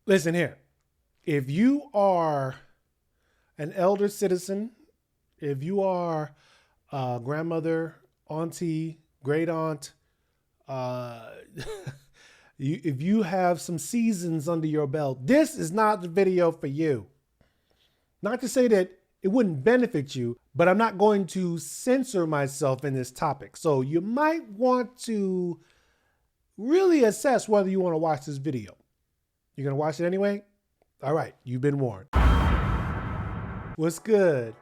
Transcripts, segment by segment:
Listen here. If you are an elder citizen, if you are a grandmother, auntie, great aunt, if you have some seasons under your belt, this is not the video for you. Not to say that it wouldn't benefit you, but I'm not going to censor myself in this topic. So you might want to really assess whether you want to watch this video. You're going to watch it anyway? All right, you've been warned. What's good?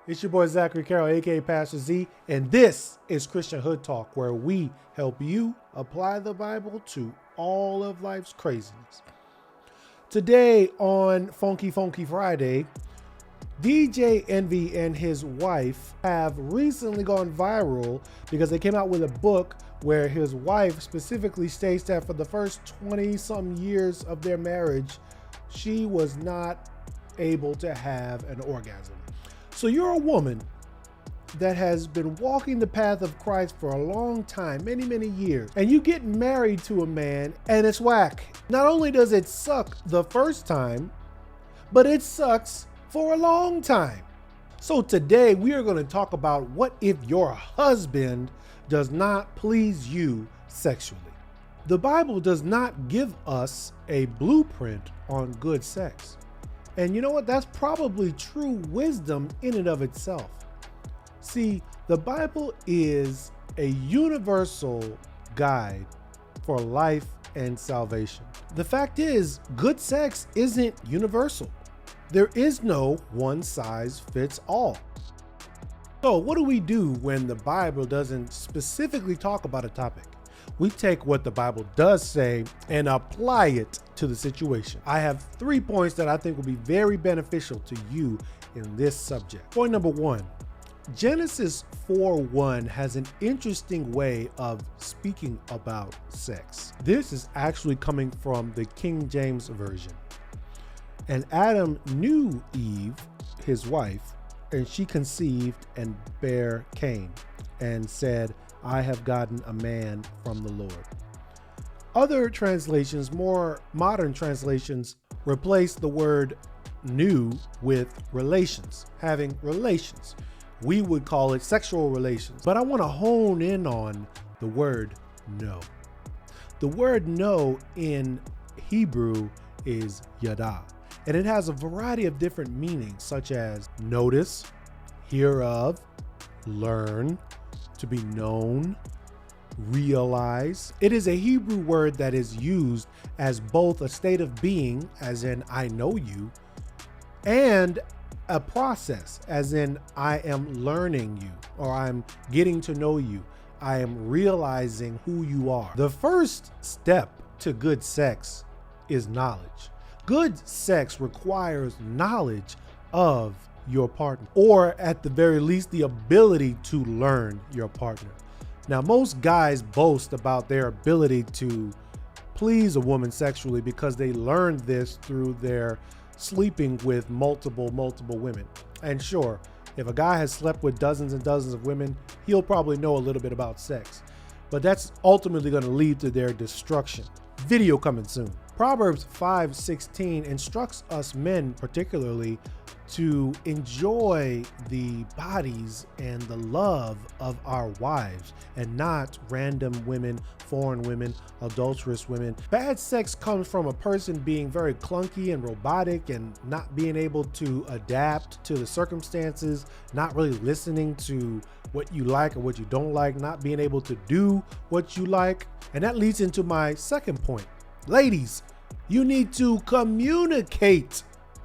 It's your boy Zachary Carroll, aka Pastor Z, and this is Christian Hood Talk, where we help you apply the Bible to all of life's craziness. Today on Funky Friday, djenvy and his wife have recently gone viral because they came out with a book where his wife specifically states that for the first 20-something years of their marriage, she was not able to have an orgasm. So you're a woman that has been walking the path of Christ for a long time, many years, and you get married to a man and it's whack. Not only does it suck the first time, but it sucks for a long time. So today we are going to talk about what if your husband does not please you sexually. The Bible does not give us a blueprint on good sex. And you know what? That's probably true wisdom in and of itself. See, the Bible is a universal guide for life and salvation. The fact is, good sex isn't universal. There is no one size fits all. So what do we do when the Bible doesn't specifically talk about a topic? We take what the Bible does say and apply it to the situation. I have 3 points that I think will be very beneficial to you in this subject. Point number 1, Genesis 4:1 has an interesting way of speaking about sex. This is actually coming from the King James Version. And Adam knew Eve, his wife, and she conceived and bare Cain, and said, I have gotten a man from the Lord. Other translations, more modern translations, replace the word knew with relations, having relations. We would call it sexual relations, but I want to hone in on the word know. The word know in Hebrew is yada, and it has a variety of different meanings, such as notice, hear of, learn, to be known, realize. It is a Hebrew word that is used as both a state of being, as in I know you, and a process, as in I am learning you, or I'm getting to know you. I am realizing who you are. The first step to good sex is knowledge. Good sex requires knowledge of your partner, or at the very least, the ability to learn your partner. Now, most guys boast about their ability to please a woman sexually because they learned this through their sleeping with multiple women. And sure, if a guy has slept with dozens and dozens of women, he'll probably know a little bit about sex, but that's ultimately going to lead to their destruction. Video coming soon. Proverbs 5:16 instructs us men particularly to enjoy the bodies and the love of our wives and not random women, foreign women, adulterous women. Bad sex comes from a person being very clunky and robotic and not being able to adapt to the circumstances, not really listening to what you like or what you don't like, not being able to do what you like. And that leads into my second point. Ladies, you need to communicate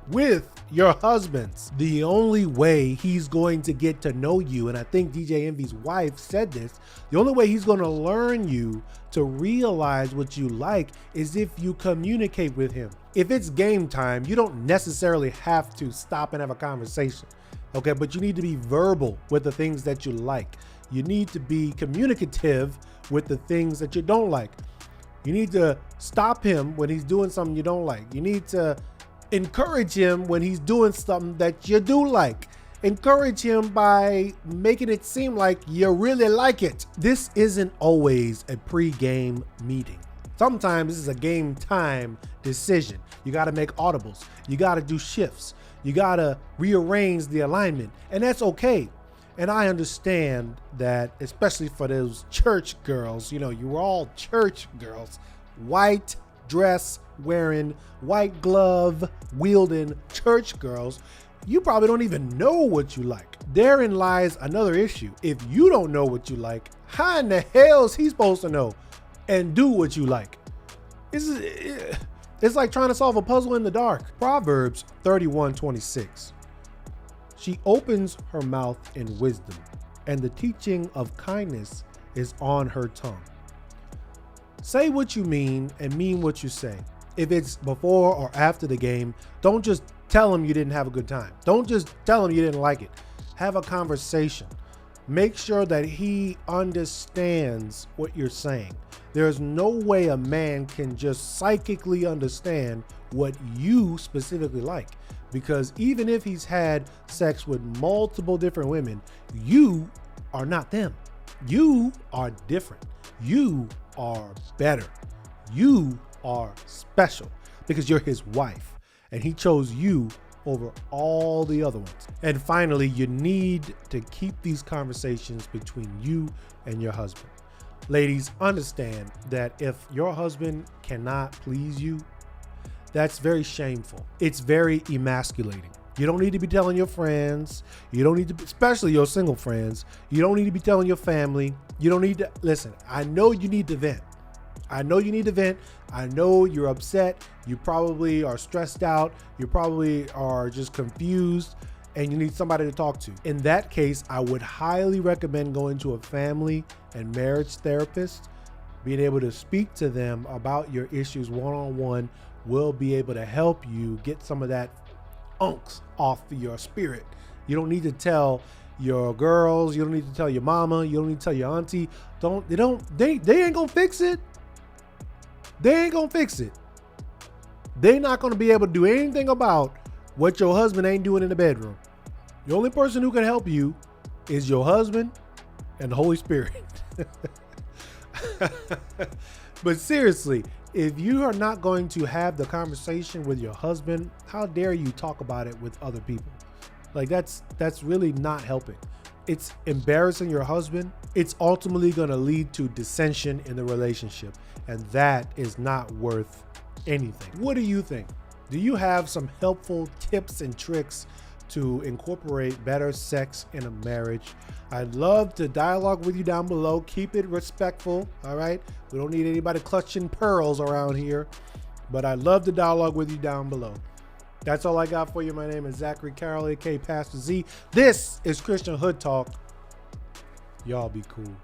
with your husbands. The only way he's going to get to know you, and I think djenvy's wife said this, the only way he's going to learn you to realize what you like is if you communicate with him. If it's game time, you don't necessarily have to stop and have a conversation, okay? But you need to be verbal with the things that you like. You need to be communicative with the things that you don't like. You need to stop him when he's doing something you don't like. You need to encourage him when he's doing something that you do like. Encourage him by making it seem like you really like it. This isn't always a pre-game meeting. Sometimes this is a game time decision. You got to make audibles. You got to do shifts. You got to rearrange the alignment, and that's okay. And I understand that, especially for those church girls, you know, you're all church girls, white dress wearing, white glove wielding church girls. You probably don't even know what you like. Therein lies another issue. If you don't know what you like, how in the hell is he supposed to know and do what you like? It's like trying to solve a puzzle in the dark. Proverbs 31:26. She opens her mouth in wisdom, and the teaching of kindness is on her tongue. Say what you mean and mean what you say. If it's before or after the game, don't just tell him you didn't have a good time. Don't just tell him you didn't like it. Have a conversation. Make sure that he understands what you're saying. There's no way a man can just psychically understand what you specifically like, because even if he's had sex with multiple different women, you are not them. You are different. You are better. You are special because you're his wife and he chose you over all the other ones. And finally, you need to keep these conversations between you and your husband. Ladies, understand that if your husband cannot please you, that's very shameful. It's very emasculating. You don't need to be telling your friends. You don't need to, especially your single friends. You don't need to be telling your family. You don't need to, listen, I know you need to vent. I know you need to vent. I know you're upset. You probably are stressed out. You probably are just confused and you need somebody to talk to. In that case, I would highly recommend going to a family and marriage therapist. Being able to speak to them about your issues one-on-one will be able to help you get some of that unks off your spirit. You don't need to tell your girls. You don't need to tell your mama. You don't need to tell your auntie. They ain't gonna fix it. They ain't gonna fix it. They're not gonna be able to do anything about what your husband ain't doing in the bedroom. The only person who can help you is your husband and the Holy Spirit. But seriously, if you are not going to have the conversation with your husband, how dare you talk about it with other people? Like that's really not helping. It's embarrassing your husband. It's ultimately going to lead to dissension in the relationship, and that is not worth anything. What do you think? Do you have some helpful tips and tricks to incorporate better sex in a marriage? I'd love to dialogue with you down below. Keep it respectful, all right? We don't need anybody clutching pearls around here, but I'd love to dialogue with you down below. That's all I got for you. My name is Zachary Carroll, aka Pastor Z. This is Christian Hood Talk. Y'all be cool.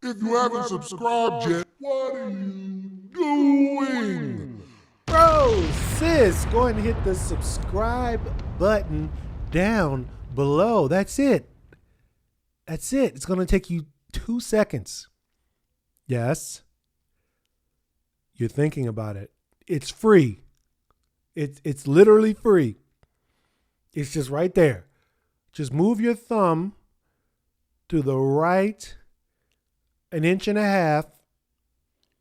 If you haven't subscribed yet, what are you doing? Bro, sis, go ahead and hit the subscribe button down below. That's it. That's it. It's going to take you 2 seconds. Yes. You're thinking about it. It's free. It's literally free. It's just right there. Just move your thumb to the right 1.5 inches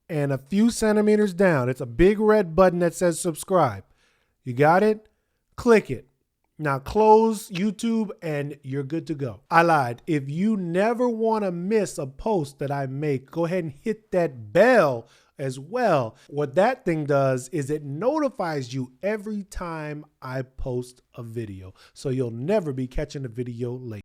and a few centimeters down. It's a big red button that says subscribe. You got it? Click it. Now close YouTube and you're good to go. I lied. If you never want to miss a post that I make, go ahead and hit that bell as well. What that thing does is it notifies you every time I post a video, so you'll never be catching a video late.